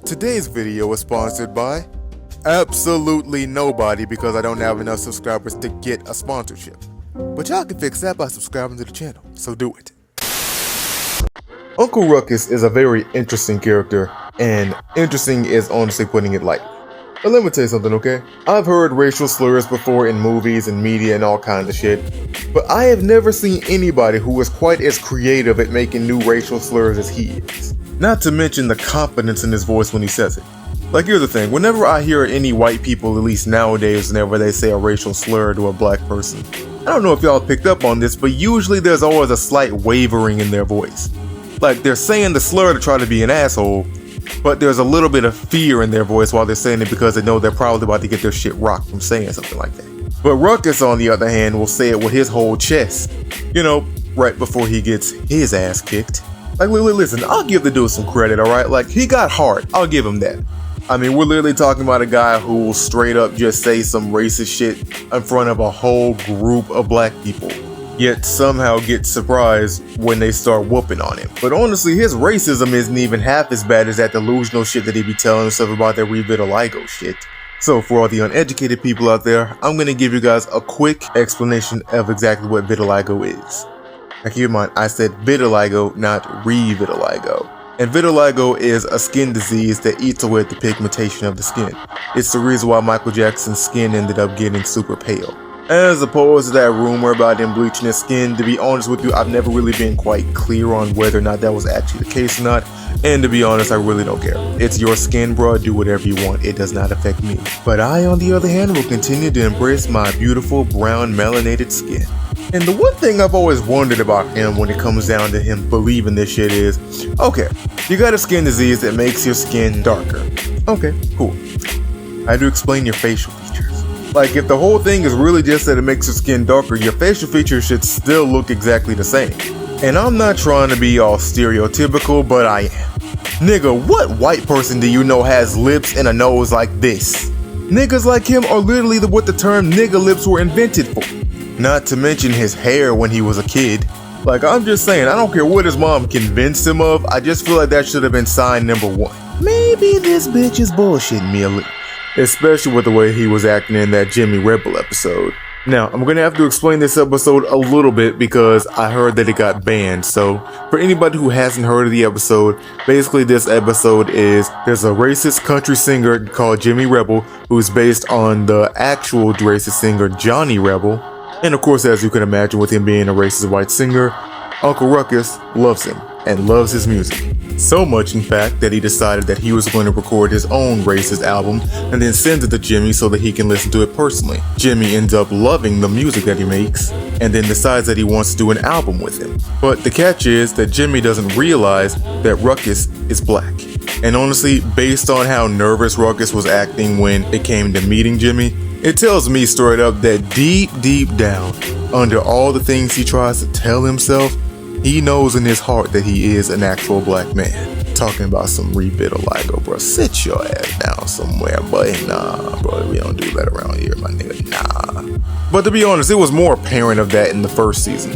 Today's video is sponsored by absolutely nobody because I don't have enough subscribers to get a sponsorship. But y'all can fix that by subscribing to the channel, so do it. Uncle Ruckus is a very interesting character, and interesting is honestly putting it lightly. But let me tell you something, okay? I've heard racial slurs before in movies and media and all kinds of shit, but I have never seen anybody who is quite as creative at making new racial slurs as he is. Not to mention the confidence in his voice when he says it. Like, here's the thing, whenever I hear any white people, at least nowadays, whenever they say a racial slur to a black person, I don't know if y'all picked up on this, but usually there's always a slight wavering in their voice. Like, they're saying the slur to try to be an asshole, but there's a little bit of fear in their voice while they're saying it because they know they're probably about to get their shit rocked from saying something like that. But Ruckus, on the other hand, will say it with his whole chest, you know, right before he gets his ass kicked. Like, listen, I'll give the dude some credit, alright? Like, he got heart, I'll give him that. I mean, we're literally talking about a guy who will straight up just say some racist shit in front of a whole group of black people, yet somehow get surprised when they start whooping on him. But honestly, his racism isn't even half as bad as that delusional shit that he be telling himself about that revitiligo shit. So for all the uneducated people out there, I'm gonna give you guys a quick explanation of exactly what vitiligo is. Now keep in mind, I said vitiligo, not revitiligo. And vitiligo is a skin disease that eats away at the pigmentation of the skin. It's the reason why Michael Jackson's skin ended up getting super pale. As opposed to that rumor about him bleaching his skin, to be honest with you, I've never really been quite clear on whether or not that was actually the case or not. And to be honest, I really don't care. It's your skin, bro. Do whatever you want. It does not affect me. But I, on the other hand, will continue to embrace my beautiful brown melanated skin. And the one thing I've always wondered about him when it comes down to him believing this shit is, okay, you got a skin disease that makes your skin darker. Okay, cool. I had to explain your facial features. Like, if the whole thing is really just that it makes your skin darker, your facial features should still look exactly the same. And I'm not trying to be all stereotypical, but I am. Nigga, what white person do you know has lips and a nose like this? Niggas like him are literally what the term nigga lips were invented for. Not to mention his hair when he was a kid. Like, I'm just saying, I don't care what his mom convinced him of, I just feel like that should have been sign number one. Maybe this bitch is bullshitting me a little. Especially with the way he was acting in that Jimmy Rebel episode. Now, I'm gonna have to explain this episode a little bit because I heard that it got banned. So, for anybody who hasn't heard of the episode, basically this episode is, there's a racist country singer called Jimmy Rebel who's based on the actual racist singer Johnny Rebel. And of course, as you can imagine, with him being a racist white singer, Uncle Ruckus loves him and loves his music. So much, in fact, that he decided that he was going to record his own racist album and then send it to Jimmy so that he can listen to it personally. Jimmy ends up loving the music that he makes and then decides that he wants to do an album with him. But the catch is that Jimmy doesn't realize that Ruckus is black. And honestly, based on how nervous Ruckus was acting when it came to meeting Jimmy, it tells me straight up that deep down, under all the things he tries to tell himself, he knows in his heart that he is an actual black man. Talking about some revitiligo, bro. Sit your ass down somewhere, boy. Nah, bro, we don't do that around here, my nigga. Nah. But to be honest, it was more apparent of that in the first season.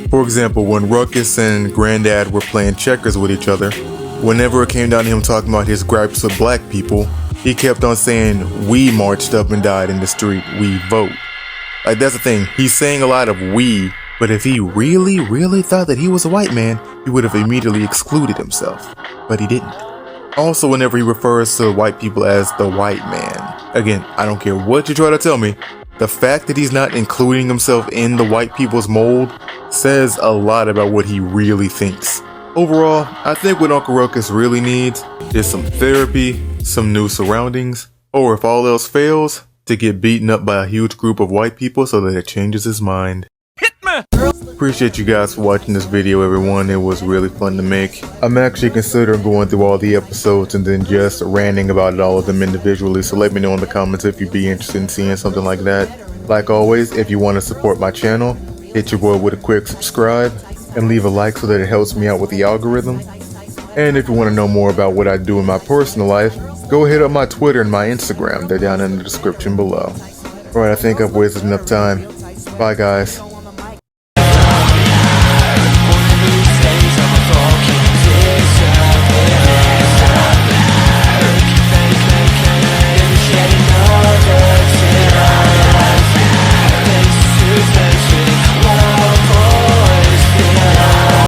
For example, when Ruckus and Granddad were playing checkers with each other, whenever it came down to him talking about his gripes with black people, he kept on saying, we marched up and died in the street, we vote. Like, that's the thing, he's saying a lot of we, but if he really thought that he was a white man, he would have immediately excluded himself. But he didn't. Also, whenever he refers to white people as the white man, again, I don't care what you try to tell me, the fact that he's not including himself in the white people's mold says a lot about what he really thinks. Overall, I think what Uncle Ruckus really needs is some therapy, some new surroundings, or if all else fails, to get beaten up by a huge group of white people so that it changes his mind. Hit me! Appreciate you guys for watching this video, everyone. It was really fun to make. I'm actually considering going through all the episodes and then just ranting about all of them individually, so let me know in the comments if you'd be interested in seeing something like that. Like always, if you want to support my channel, hit your boy with a quick subscribe and leave a like so that it helps me out with the algorithm. And if you want to know more about what I do in my personal life, go hit up my Twitter and my Instagram. They're down in the description below. Alright, I think I've wasted enough time. Bye guys.